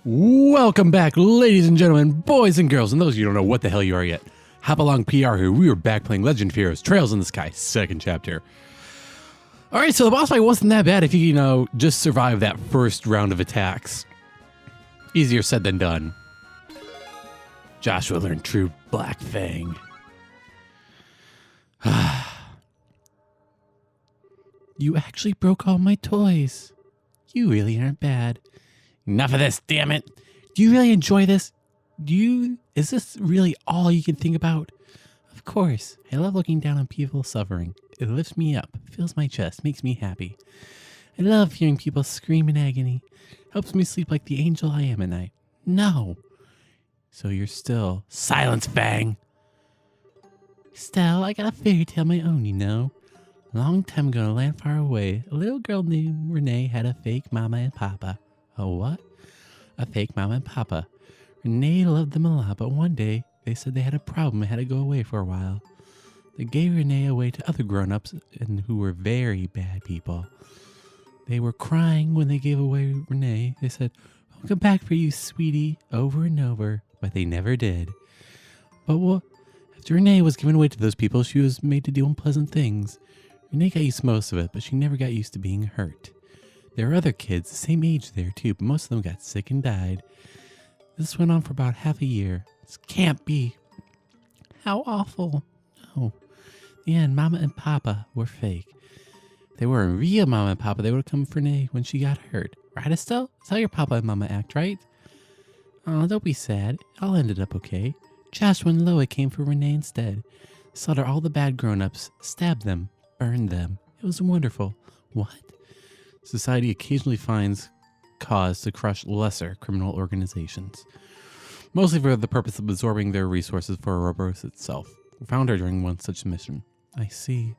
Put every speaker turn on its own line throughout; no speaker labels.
Welcome back, ladies and gentlemen, boys and girls, and those of you who don't know what the hell you are yet. Hopalong PR here. We were back playing Legend of Heroes, Trails in the Sky, second chapter. Alright, so the boss fight wasn't that bad if you, just survive that first round of attacks. Easier said than done. Joshua learned true Black Fang. You actually broke all my toys. You really aren't bad. Enough of this, damn it. Do you really enjoy this? Is this really all you can think about? Of course. I love looking down on people suffering. It lifts me up, fills my chest, makes me happy. I love hearing people scream in agony. Helps me sleep like the angel I am at night. No. So you're still... Silence, Fang! Stell, I got a fairy tale of my own, you know. A long time ago in a land far away, a little girl named Renee had a fake mama and papa. A what? A fake mama and papa. Renee loved them a lot, but one day they said they had a problem and had to go away for a while. They gave Renee away to other grown-ups and who were very bad people. They were crying when they gave away Renee. They said, "I'll come back for you, sweetie," over and over, but they never did. But after Renee was given away to those people, she was made to do unpleasant things. Renee got used to most of it, but she never got used to being hurt. There were other kids the same age there too, but most of them got sick and died. This went on for about half a year. This can't be. How awful. No. In the end, Mama and Papa were fake. If they were a real Mama and Papa, they would have come for Renee when she got hurt. Right, Estelle? That's how your Papa and Mama act, right? Oh, don't be sad. It all ended up okay. Joshua and Loa came for Renee instead. Slaughtered all the bad grown-ups, stabbed them, burned them. It was wonderful. What? Society occasionally finds cause to crush lesser criminal organizations, mostly for the purpose of absorbing their resources for Ouroboros itself. We found her during one such mission. I see.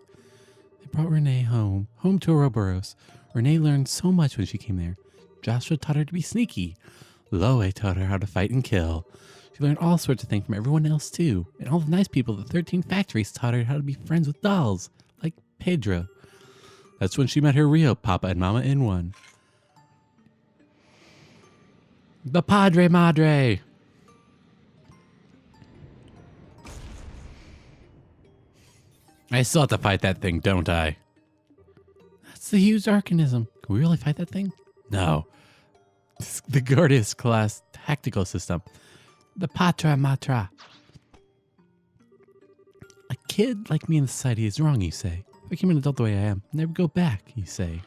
They brought Renee home to Ouroboros. Renee learned so much when she came there. Joshua taught her to be sneaky. Loe taught her how to fight and kill. She learned all sorts of things from everyone else too. And all the nice people at the 13 factories taught her how to be friends with dolls, like Pedro. That's when she met her real Papa and Mama in one. The Padre Madre! I still have to fight that thing, don't I? That's the huge arcanism. Can we really fight that thing? No. It's the Guardius class tactical system. The Patra Matra. A kid like me in society is wrong, you say. If I became an adult the way I am, never go back, you say.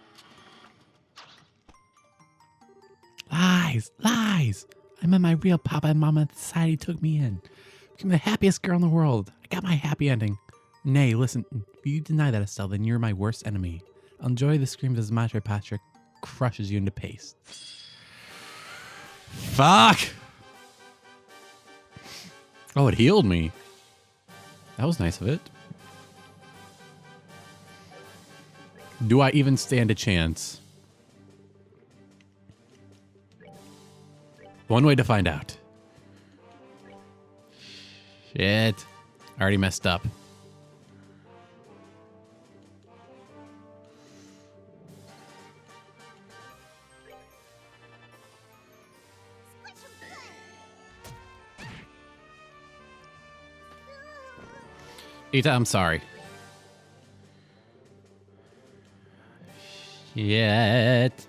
Lies! Lies! I met my real Papa and Mama and society took me in. Became the happiest girl in the world. I got my happy ending. Nay, listen, if you deny that, Estelle, then you're my worst enemy. I'll enjoy the screams as Matre Patrick crushes you into paste. Fuck! Oh, it healed me. That was nice of it. Do I even stand a chance? One way to find out. Shit. I already messed up. Ita, I'm sorry. Shit.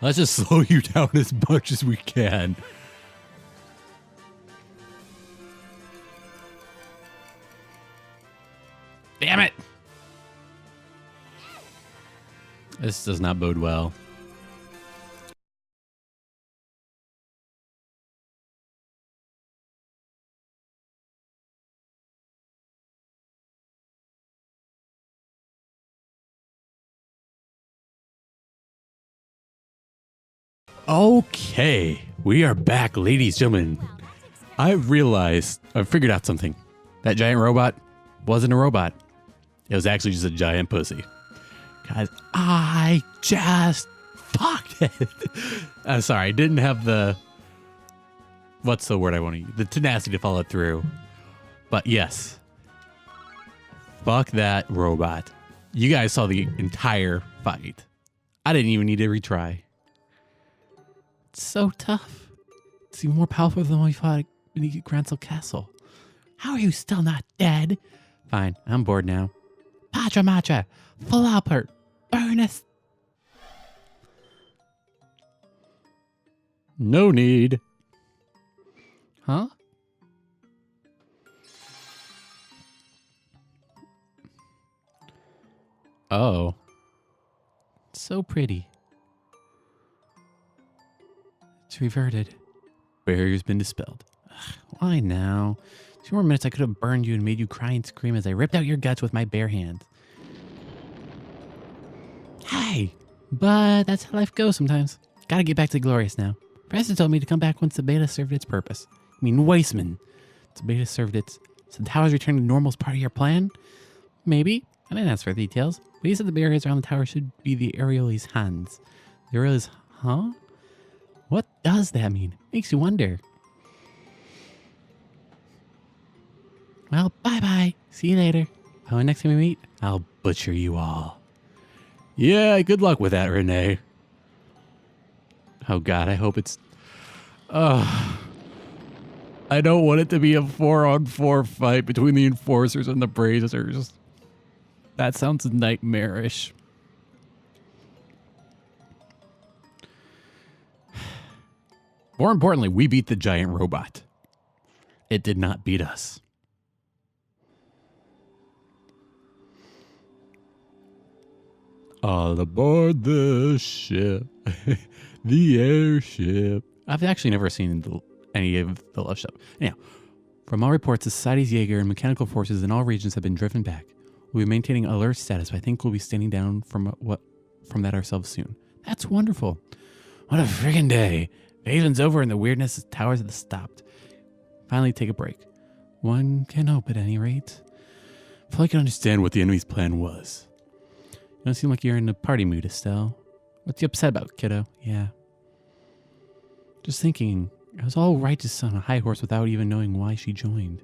Let's just slow you down as much as we can. Damn it! This does not bode well. Okay, we are back, ladies and gentlemen. I figured out something. That giant robot wasn't a robot. It was actually just a giant pussy. Guys, I just fucked it. I'm sorry, I didn't have the... What's the word I want to use? The tenacity to follow through. But yes. Fuck that robot. You guys saw the entire fight. I didn't even need to retry. It's so tough. It's even more powerful than when we fought beneath Grancel Castle. How are you still not dead? Fine, I'm bored now. Patra Matra, Flopper, Ernest. No need. Huh? Oh. So pretty. It's reverted. Barrier's been dispelled. Ugh, why now? 2 more minutes I could have burned you and made you cry and scream as I ripped out your guts with my bare hands. Hey! But that's how life goes sometimes. Gotta get back to Glorious now. Professor told me to come back once the beta served its purpose. I mean, Weissman. The beta served its... So the tower's return to normal is part of your plan? Maybe. I didn't ask for details. But he said the barriers around the tower should be the Areoli's hands. The Areoli's... Huh? What does that mean? Makes you wonder. Well, bye-bye. See you later. Oh, next time we meet, I'll butcher you all. Yeah, good luck with that, Renee. Oh, God, I hope it's... I don't want it to be a 4-on-4 fight between the Enforcers and the Brazers. That sounds nightmarish. More importantly, we beat the giant robot. It did not beat us. All aboard the ship. The airship. I've actually never seen any of the Love Ship. Anyhow, from all reports, the Society's Jaeger and mechanical forces in all regions have been driven back. We'll be maintaining alert status, but I think we'll be standing down from that ourselves soon. That's wonderful. What a friggin' day. Invasion's over and the weirdness of towers have stopped. Finally take a break. One can hope at any rate. I feel like I can understand what the enemy's plan was. You don't seem like you're in a party mood, Estelle. What's you upset about, kiddo? Yeah. Just thinking, I was all righteous on a high horse without even knowing why she joined.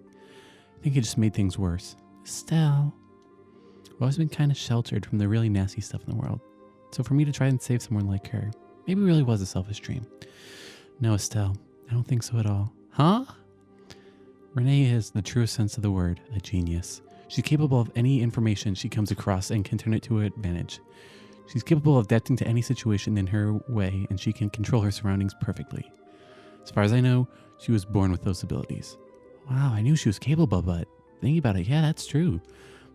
I think it just made things worse. Estelle. I've always been kind of sheltered from the really nasty stuff in the world. So for me to try and save someone like her, maybe it really was a selfish dream. No, Estelle, I don't think so at all. Huh? Renee is the truest sense of the word, a genius. She's capable of any information she comes across and can turn it to her advantage. She's capable of adapting to any situation in her way, and she can control her surroundings perfectly. As far as I know, she was born with those abilities. Wow, I knew she was capable, but thinking about it, yeah, that's true.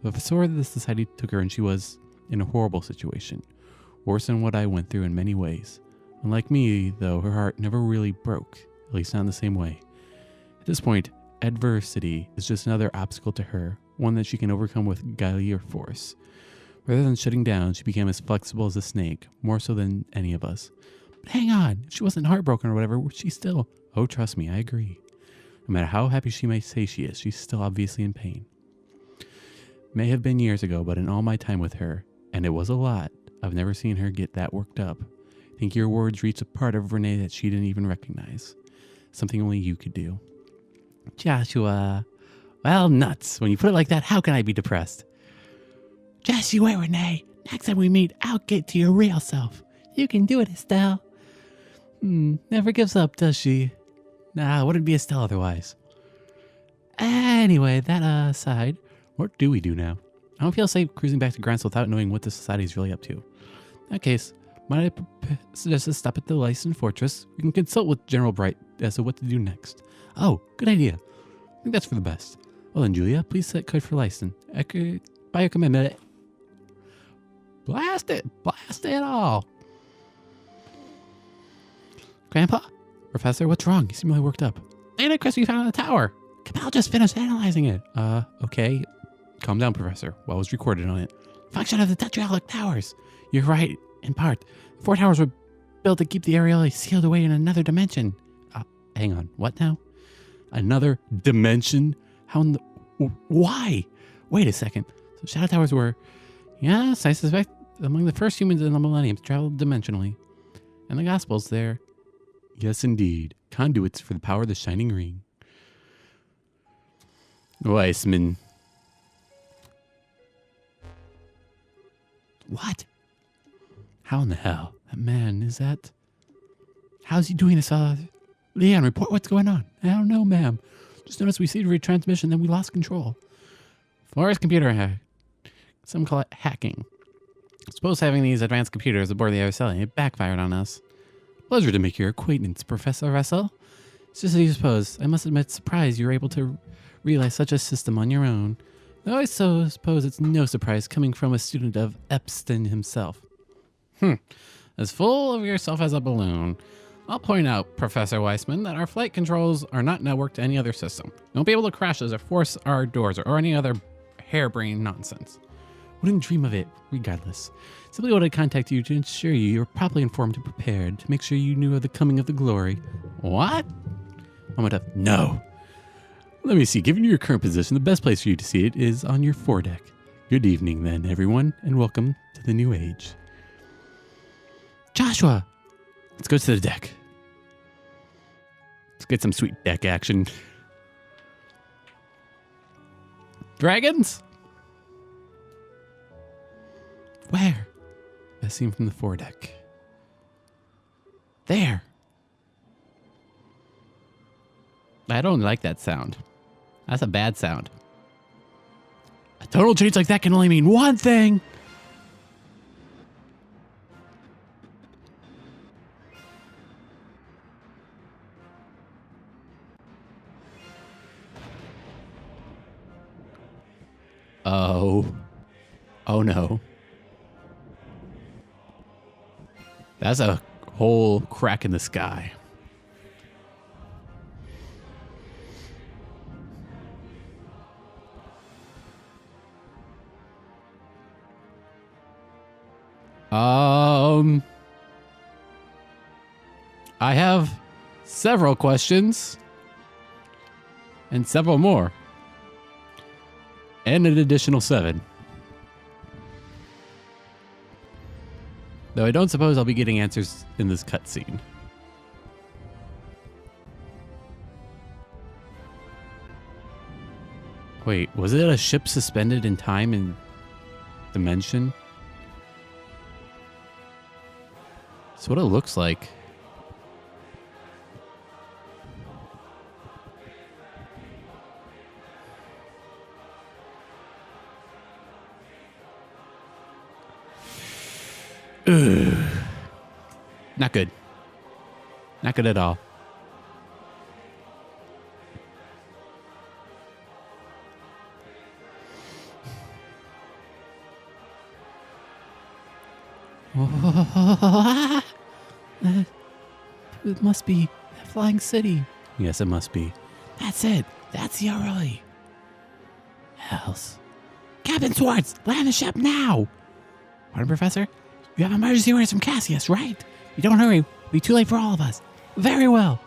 But before the society took her and she was in a horrible situation. Worse than what I went through in many ways. Unlike me, though, her heart never really broke, at least not in the same way. At this point, adversity is just another obstacle to her, one that she can overcome with guile or force. Rather than shutting down, she became as flexible as a snake, more so than any of us. But hang on, if she wasn't heartbroken or whatever, she still... Oh, trust me, I agree. No matter how happy she may say she is, she's still obviously in pain. May have been years ago, but in all my time with her, and it was a lot, I've never seen her get that worked up. I think your words reached a part of Renee that she didn't even recognize. Something only you could do. Joshua. Well, nuts. When you put it like that, how can I be depressed? Just you wait, Renee. Next time we meet, I'll get to your real self. You can do it, Estelle. Never gives up, does she? Nah, wouldn't be Estelle otherwise. Anyway, that aside, what do we do now? I don't feel safe cruising back to Grants without knowing what the society is really up to. In that case, might I suggest a stop at the licensed fortress? We can consult with General Bright as to what to do next. Oh, good idea. I think that's for the best. Well then, Julia, please set code for license. By your commitment. Blast it all. Grandpa? Professor, what's wrong? You seem really worked up. Data crystal you found in the tower. Kamal just finished analyzing it. Okay. Calm down, Professor. What was recorded on it? Function of the tetrahedral towers. You're right, in part. 4 towers were built to keep the Areoli sealed away in another dimension. Hang on. What now? Another dimension? How in the... Why? Wait a second. So Shadow Towers were... Yes, I suspect among the first humans in the millennium to travel dimensionally. And the Gospels there. Yes, indeed. Conduits for the power of the Shining Ring. Weissman. What? How in the hell? That man, is that... How's he doing this? Leanne, report what's going on. I don't know, ma'am. Just noticed we received a retransmission, then we lost control. Forest computer hack. Some call it hacking. Suppose having these advanced computers aboard the Araceli, it backfired on us. Pleasure to make your acquaintance, Professor Russell. It's just as you suppose. I must admit, surprised you were able to realize such a system on your own. Though I suppose it's no surprise coming from a student of Epstein himself. As full of yourself as a balloon. I'll point out, Professor Weissman, that our flight controls are not networked to any other system. You won't be able to crash us or force our doors or any other harebrained nonsense. Wouldn't dream of it, regardless. Simply wanted to contact you to ensure you were properly informed and prepared to make sure you knew of the coming of the glory. What? I'm gonna... No. Let me see. Given your current position, the best place for you to see it is on your foredeck. Good evening, then, everyone, and welcome to the new age. Joshua! Let's go to the deck. Let's get some sweet deck action. Dragons? Where? Best seen from the foredeck. There. I don't like that sound. That's a bad sound. A total change like that can only mean one thing. Oh no. That's a whole crack in the sky. I have several questions and several more. And an additional 7. Though I don't suppose I'll be getting answers in this cutscene. Wait, was it a ship suspended in time and dimension? That's what it looks like. Ugh. Not good. Not good at all. It must be a flying city. Yes, it must be. That's it. That's the early. Hells. Captain Swartz, land the ship now. Pardon, Professor? You have emergency orders from Cassius, right? You don't hurry. It'll be too late for all of us. Very well.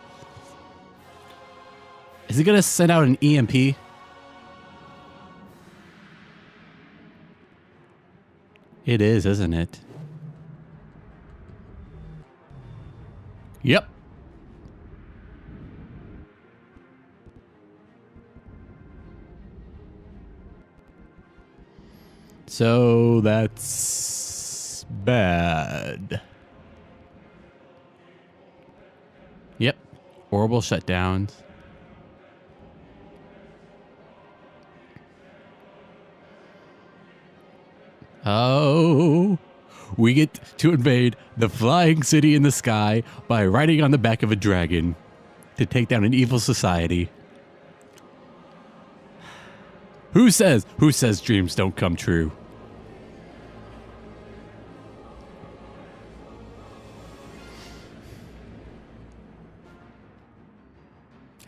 Is it going to send out an EMP? It is, isn't it? Yep. So that's bad. Yep. Horrible shutdowns. Oh, we get to invade the flying city in the sky by riding on the back of a dragon to take down an evil society. Who says dreams don't come true?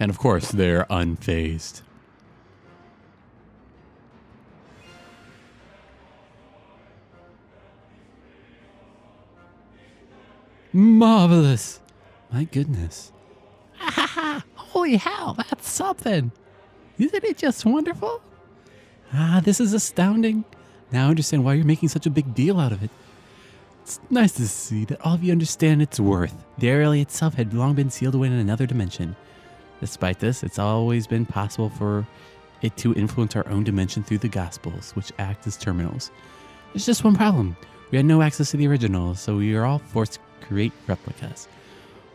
And of course, they're unfazed. Marvelous. My goodness. Holy hell, that's something. Isn't it just wonderful? This is astounding. Now I understand why you're making such a big deal out of it. It's nice to see that all of you understand its worth. The Araceli itself had long been sealed away in another dimension. Despite this, it's always been possible for it to influence our own dimension through the Gospels, which act as terminals. There's just one problem. We had no access to the original, so we were all forced to create replicas.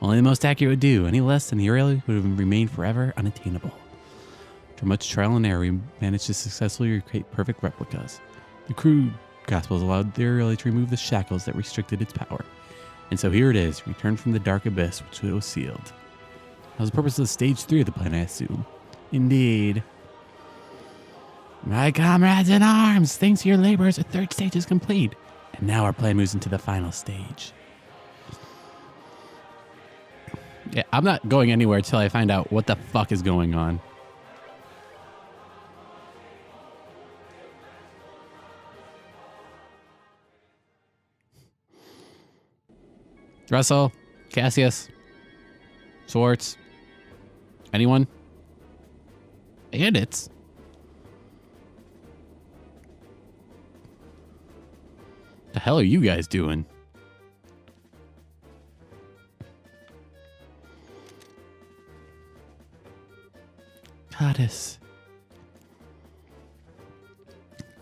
Only the most accurate would do. Any less than the earlier would have remained forever unattainable. After much trial and error, we managed to successfully recreate perfect replicas. The crude gospels allowed the earlier to remove the shackles that restricted its power. And so here it is, returned from the dark abyss which it was sealed. That was the purpose of stage 3 of the plan, I assume. Indeed. My comrades in arms, thanks to your labors, the third stage is complete. And now our plan moves into the final stage. Yeah, I'm not going anywhere until I find out what the fuck is going on. Russell, Cassius, Swartz, anyone? Bandits? The hell are you guys doing? Goddess.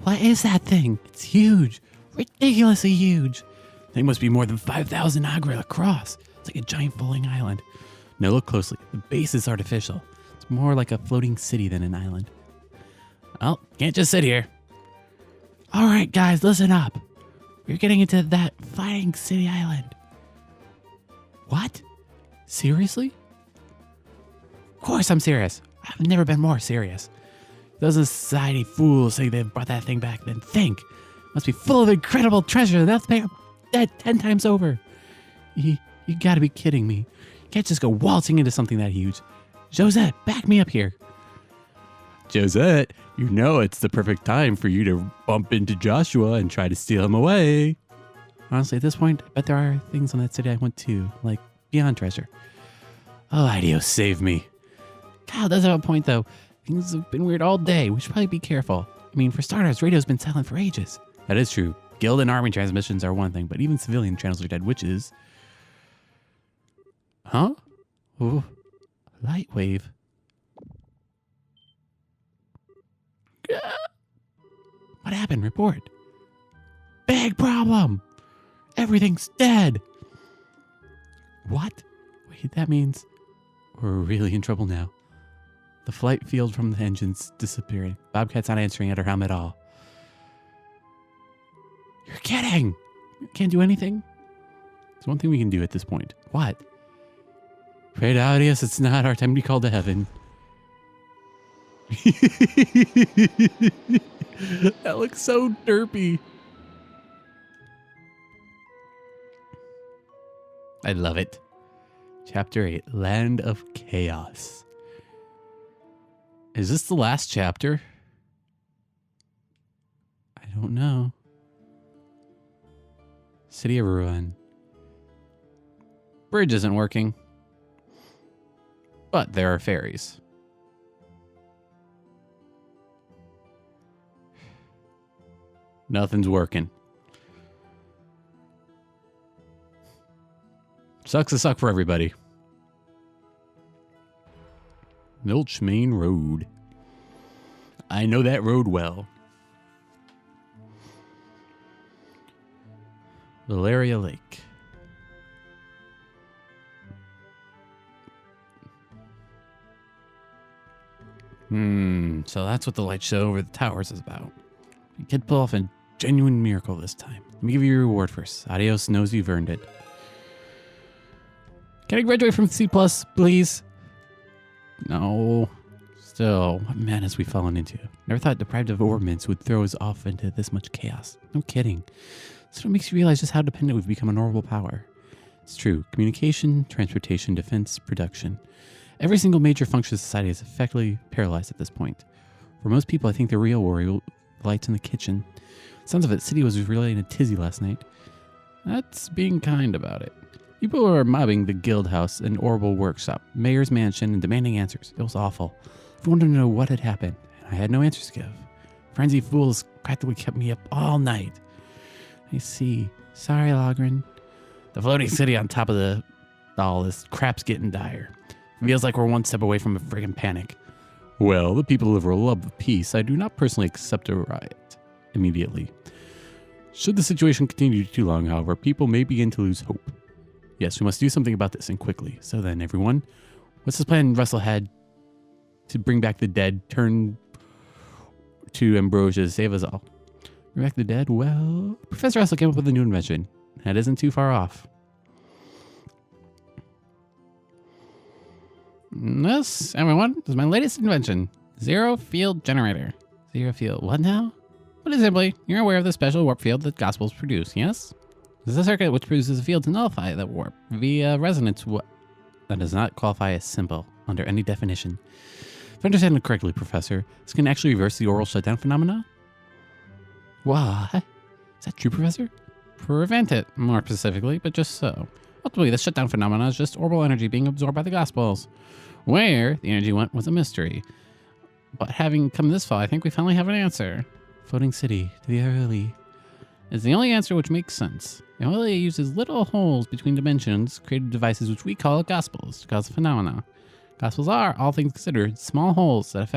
What is that thing? It's huge. Ridiculously huge. They must be more than 5,000 agra across. It's like a giant floating island. Now look closely. The base is artificial. It's more like a floating city than an island. Well, can't just sit here. All right, guys, listen up. We're getting into that fighting city island. What? Seriously? Of course I'm serious. I've never been more serious. Those society fools say they've brought that thing back, then think. Must be full of incredible treasure. That's pay dead 10 times over. You gotta be kidding me. You can't just go waltzing into something that huge. Josette, back me up here. Josette, you know it's the perfect time for you to bump into Joshua and try to steal him away. Honestly, at this point, I bet there are things on that city I want to, like beyond treasure. Oh, Idios, save me. Kyle does have a point, though. Things have been weird all day. We should probably be careful. I mean, for starters, radio's been silent for ages. That is true. Guild and army transmissions are one thing, but even civilian channels are dead, which is... Huh? Ooh, light wave. What happened? Report. Big problem. Everything's dead. What? Wait, that means we're really in trouble now. The flight field from the engine's disappearing. Bobcat's not answering at her helm at all. You're kidding. Can't do anything? There's one thing we can do at this point. What? Pray to Audius, it's not our time to be called to heaven. That looks so derpy. I love it. Chapter 8, Land of Chaos. Is this the last chapter? I don't know. City of Ruin. Bridge isn't working. But there are ferries. Nothing's working. Sucks to suck for everybody. Milch Main Road. I know that road well. Valeria Lake. So that's what the light show over the towers is about. You could pull off a genuine miracle this time. Let me give you your reward first. Adios knows you've earned it. Can I graduate from C+, please? No. Still, what madness we've fallen into. Never thought deprived of orbments would throw us off into this much chaos. No kidding. That's what makes you realize just how dependent we've become on orbital power. It's true. Communication, transportation, defense, production. Every single major function of society is effectively paralyzed at this point. For most people, I think the real worry will the lights in the kitchen. Sounds of it, City was really in a tizzy last night. That's being kind about it. People were mobbing the guild house and orbital workshop, mayor's mansion, and demanding answers. It was awful. I wanted to know what had happened, and I had no answers to give. Frenzied fools practically kept me up all night. I see. Sorry, Logren. The floating city on top of all this crap's getting dire. Feels like we're one step away from a friggin' panic. Well, the people of our love of peace, I do not personally accept a riot immediately. Should the situation continue too long, however, people may begin to lose hope. Yes, we must do something about this and quickly. So then, everyone, what's this plan Russell had to bring back the dead, turn to Ambrosia to save us all? Bring back the dead? Well, Professor Russell came up with a new invention. That isn't too far off. This, everyone, is my latest invention. Zero field generator. Zero field. What now? Put it simply, you're aware of the special warp field that gospels produce, yes? This is a circuit which produces a field to nullify that warp via resonance. That does not qualify as simple under any definition. If I understand it correctly, Professor, this can actually reverse the oral shutdown phenomena? What? Is that true, Professor? Prevent it, more specifically, but just so. Ultimately, the shutdown phenomena is just orbital energy being absorbed by the gospels. Where the energy went was a mystery. But having come this far, I think we finally have an answer. Floating city to the early is the only answer which makes sense. The only uses little holes between dimensions, created devices which we call gospels to cause the phenomena. Gospels are, all things considered, small holes that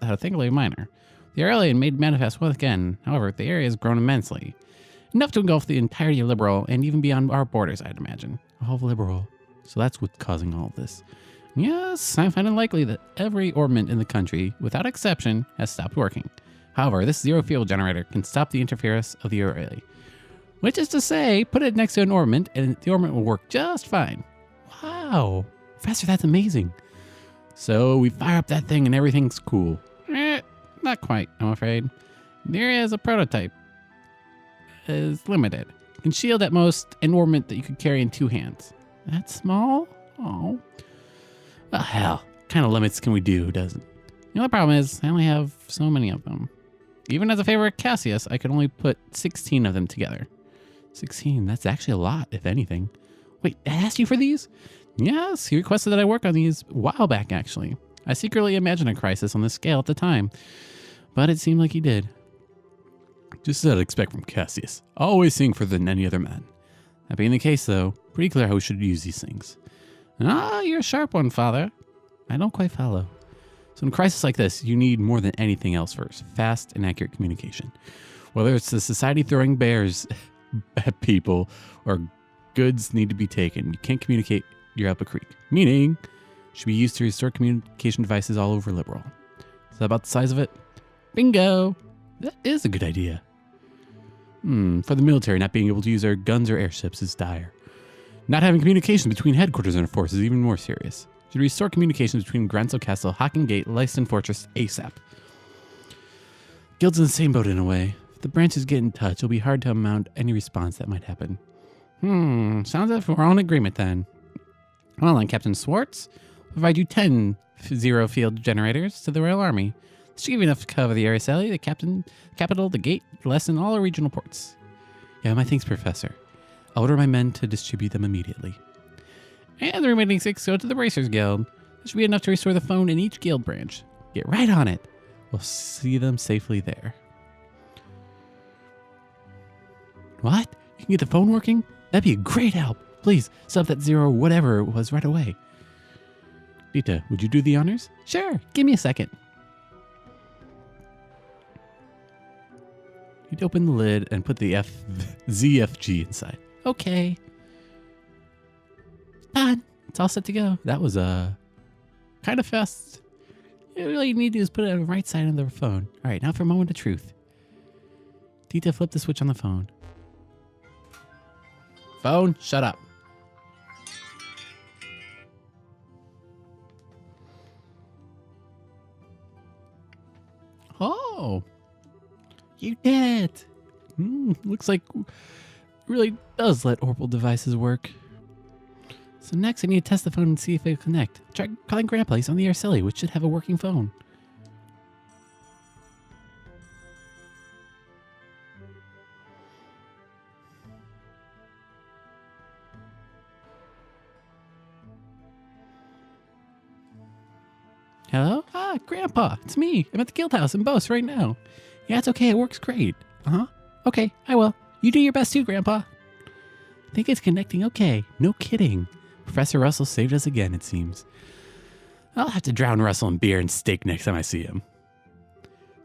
are thankfully minor. The early made manifest once again. However, the area has grown immensely. Enough to engulf the entirety of Liberal and even beyond our borders, I'd imagine. All of Liberal. So that's what's causing all of this. Yes, I find it likely that every orbment in the country, without exception, has stopped working. However, this zero field generator can stop the interference of the array. Which is to say, put it next to an orbment and the orbment will work just fine. Wow. Professor, that's amazing. So we fire up that thing and everything's cool. Not quite, I'm afraid. There is a prototype. It is limited. It can shield at most an orbment that you could carry in 2 hands. That small? Oh. Well, hell. What kind of limits can we do, doesn't it? The only problem is, I only have so many of them. Even as a favor of Cassius, I could only put 16 of them together. 16, that's actually a lot, if anything. Wait, I asked you for these? Yes, he requested that I work on these a while back, actually. I secretly imagined a crisis on this scale at the time, but it seemed like he did. Just as I'd expect from Cassius. Always seeing further than any other man. That being the case, though, pretty clear how we should use these things. Ah, you're a sharp one, Father. I don't quite follow. So in a crisis like this, you need more than anything else first. Fast and accurate communication. Whether it's the society throwing bears at people or goods need to be taken, you can't communicate, you're up a creek. Meaning, should be used to restore communication devices all over Liberal. Is that about the size of it? Bingo! That is a good idea. For the military, not being able to use their guns or airships is dire. Not having communication between headquarters and force is even more serious. Should restore communications between Granso Castle, Hocking Gate, Leiston Fortress ASAP. Guild's in the same boat in a way. If the branches get in touch, it'll be hard to mount any response that might happen. Sounds like we're all in agreement then. Well then, Captain Swartz, I'll provide you 10 zero field generators to the Royal Army. This should give you enough to cover the Araceli, the capital, the gate, Leiston, all our regional ports. Yeah, my thanks, Professor. I'll order my men to distribute them immediately. And the remaining 6 go to the Bracers Guild. This should be enough to restore the phone in each guild branch. Get right on it. We'll see them safely there. What? You can get the phone working? That'd be a great help. Please, sub that 0 whatever it was right away. Dita, would you do the honors? Sure, give me a second. You'd open the lid and put the ZFG inside. Okay. Done. It's all set to go. That was kind of fast. All you need to do is put it on the right side of the phone. All right, now for a moment of truth. Dita, flip the switch on the phone. Phone, shut up. Oh, you did it. Looks like it really does let orbital devices work. So next I need to test the phone and see if it'll connect. Try calling Grandpa, he's on the Araceli, which should have a working phone. Hello? Ah, Grandpa, it's me. I'm at the guild house in Bose right now. Yeah, it's okay, it works great. Okay, I will. You do your best too, Grandpa. I think it's connecting okay. No kidding. Professor Russell saved us again, it seems. I'll have to drown Russell in beer and steak next time I see him.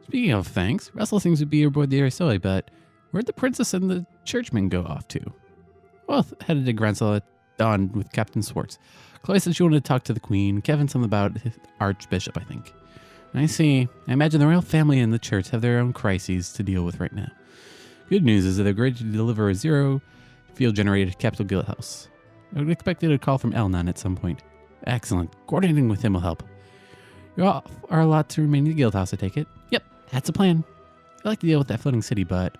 Speaking of thanks, Russell seems to be aboard the Araceli, but Where'd the princess and the churchman go off to? Well, headed to Grensel at dawn with Captain Swartz. Chloe said she wanted to talk to the queen. Kevin something about his archbishop, I think. I see. I imagine the royal family and the church have their own crises to deal with right now. Good news is that they're ready to deliver a zero field generated capital guild house. I would expect a call from Elnan at some point. Excellent. Coordinating with him will help. You all are allowed to remain in the guild house, I take it? Yep, that's the plan. I like to deal with that floating city, but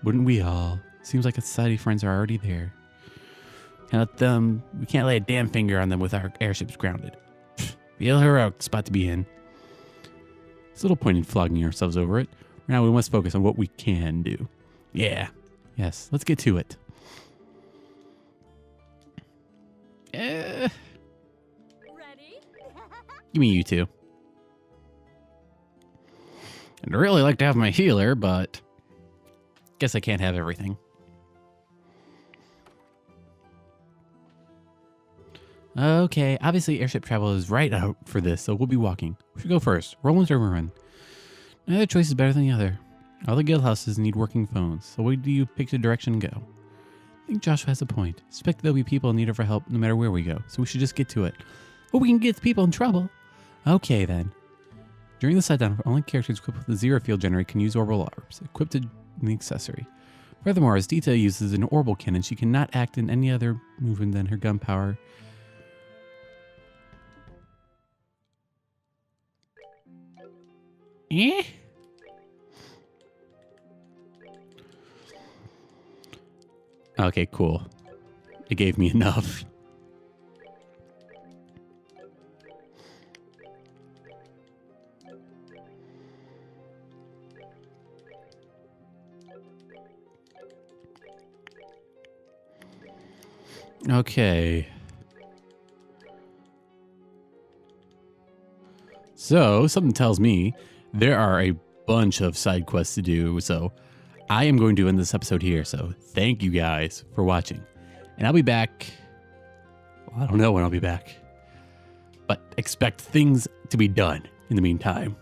wouldn't we all? Seems like society friends are already there. We can't lay a damn finger on them with our airships grounded. Real heroic spot to be in. It's a little point in flogging ourselves over it. Now we must focus on what we can do. Yeah. Yes, let's get to it.
Ready?
Give me you two. I'd really like to have my healer, but guess I can't have everything. Okay, obviously airship travel is right out for this, so we'll be walking. We should go first. Roland's or run. Neither choice is better than the other. All the guild houses need working phones, so where do you pick the direction and go? I think Joshua has a point. I suspect there'll be people in need of our help no matter where we go, so we should just get to it. But we can get people in trouble. Okay then. During the shutdown, only characters equipped with the zero field generator can use orbital orbs, equipped in the accessory. Furthermore, as Dita uses an orbital cannon, she cannot act in any other movement than her gun power. Eh? Okay, cool. It gave me enough. Okay. So, something tells me there are a bunch of side quests to do, so I am going to end this episode here. So, thank you guys for watching. And I'll be back. Well, I don't know when I'll be back, but expect things to be done in the meantime.